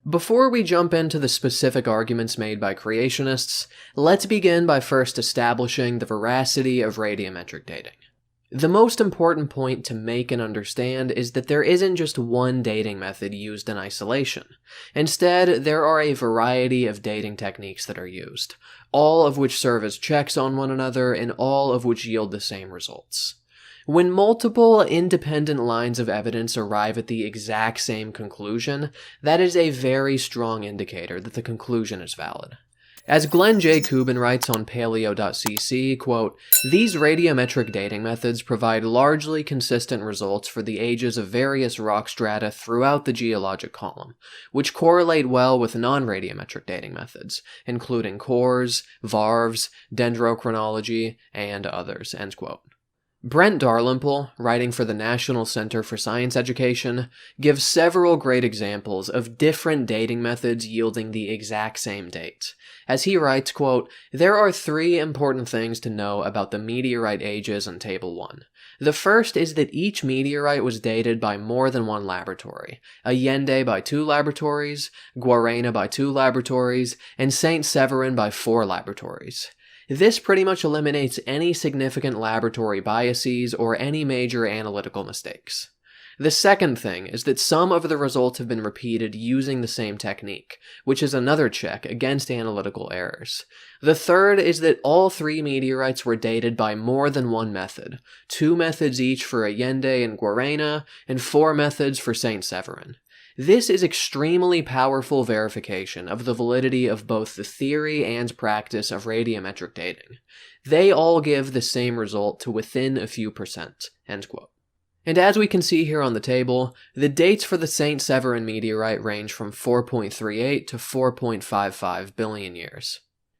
Before we jump into the specific arguments made by creationists, let's begin by first establishing the veracity of radiometric dating. The most important point to make and understand is that there isn't just one dating method used in isolation. Instead, there are a variety of dating techniques that are used, all of which serve as checks on one another and all of which yield the same results. When multiple independent lines of evidence arrive at the exact same conclusion, that is a very strong indicator that the conclusion is valid. As Glenn J. Kubin writes on paleo.cc, quote, "These radiometric dating methods provide largely consistent results for the ages of various rock strata throughout the geologic column, which correlate well with non-radiometric dating methods, including cores, varves, dendrochronology, and others," end quote. Brent Darlimple, writing for the National Center for Science Education, gives several great examples of different dating methods yielding the exact same date. As he writes, quote, "There are three important things to know about the meteorite ages in Table 1. The first is that each meteorite was dated by more than one laboratory, Allende by 2 laboratories, Guarena by 2 laboratories, and St. Severin by 4 laboratories. This pretty much eliminates any significant laboratory biases or any major analytical mistakes. The second thing is that some of the results have been repeated using the same technique, which is another check against analytical errors. The third is that all 3 meteorites were dated by more than one method, 2 methods each for Allende and Guarena, and 4 methods for St. Severin. This is extremely powerful verification of the validity of both the theory and practice of radiometric dating. They all give the same result to within a few percent," end quote. And as we can see here on the table, the dates for the St. Severin meteorite range from 4.38 to 4.55 billion years.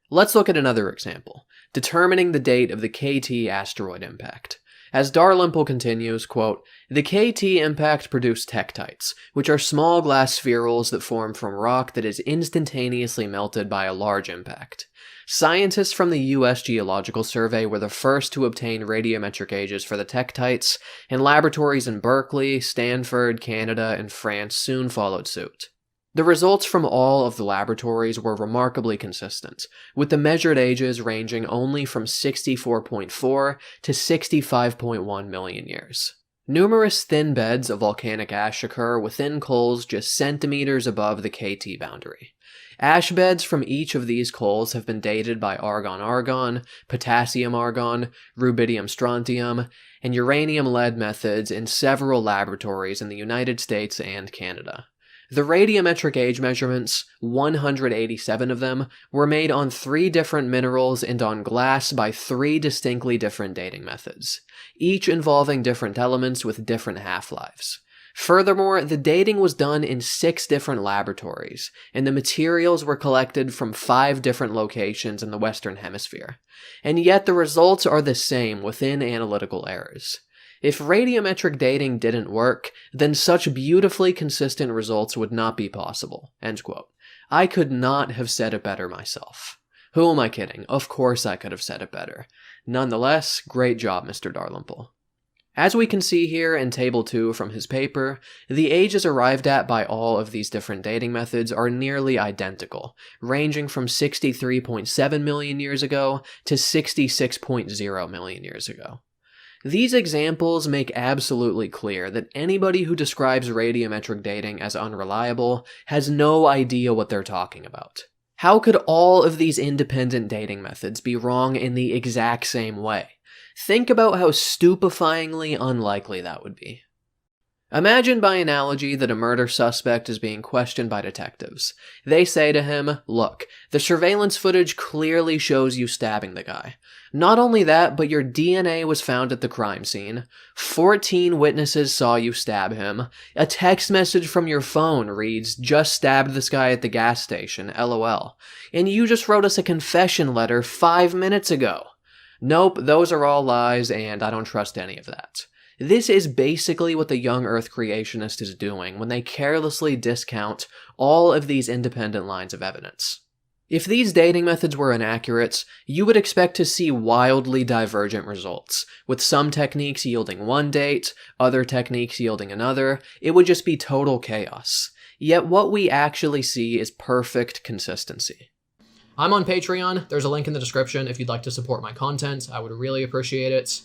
Let's look at another example, determining the date of the KT asteroid impact. As Darlimple continues, quote, "The KT impact produced tektites, which are small glass spherules that form from rock that is instantaneously melted by a large impact. Scientists from the U.S. Geological Survey were the first to obtain radiometric ages for the tektites, and laboratories in Berkeley, Stanford, Canada, and France soon followed suit. The results from all of the laboratories were remarkably consistent, with the measured ages ranging only from 64.4 to 65.1 million years. Numerous thin beds of volcanic ash occur within coals just centimeters above the KT boundary. Ash beds from each of these coals have been dated by argon-argon, potassium-argon, rubidium-strontium, and uranium-lead methods in several laboratories in the United States and Canada. The radiometric age measurements, 187 of them, were made on 3 different minerals and on glass by 3 distinctly different dating methods, each involving different elements with different half-lives. Furthermore, the dating was done in 6 different laboratories, and the materials were collected from 5 different locations in the Western Hemisphere. And yet the results are the same within analytical errors. If radiometric dating didn't work, then such beautifully consistent results would not be possible." End quote. I could not have said it better myself. Who am I kidding? Of course I could have said it better. Nonetheless, great job, Mr. Darlimple. As we can see here in Table 2 from his paper, the ages arrived at by all of these different dating methods are nearly identical, ranging from 63.7 million years ago to 66.0 million years ago. These examples make absolutely clear that anybody who describes radiometric dating as unreliable has no idea what they're talking about. How could all of these independent dating methods be wrong in the exact same way? Think about how stupefyingly unlikely that would be. Imagine by analogy that a murder suspect is being questioned by detectives. They say to him, "Look, the surveillance footage clearly shows you stabbing the guy. Not only that, but your DNA was found at the crime scene. 14 witnesses saw you stab him. A text message from your phone reads, 'Just stabbed this guy at the gas station, LOL. And you just wrote us a confession letter 5 minutes ago.' Nope, those are all lies, and I don't trust any of that." This is basically what the young Earth creationist is doing when they carelessly discount all of these independent lines of evidence. If these dating methods were inaccurate, you would expect to see wildly divergent results, with some techniques yielding one date, other techniques yielding another. It would just be total chaos. Yet what we actually see is perfect consistency. I'm on Patreon. There's a link in the description if you'd like to support my content. I would really appreciate it.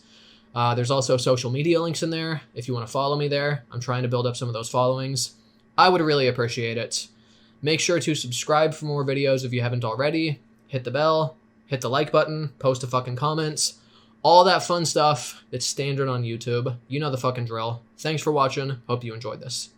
There's also social media links in there if you want to follow me there. I'm trying to build up some of those followings. I would really appreciate it. Make sure to subscribe for more videos if you haven't already. Hit the bell, hit the like button, post a fucking comment. All that fun stuff that's standard on YouTube. You know the fucking drill. Thanks for watching. Hope you enjoyed this.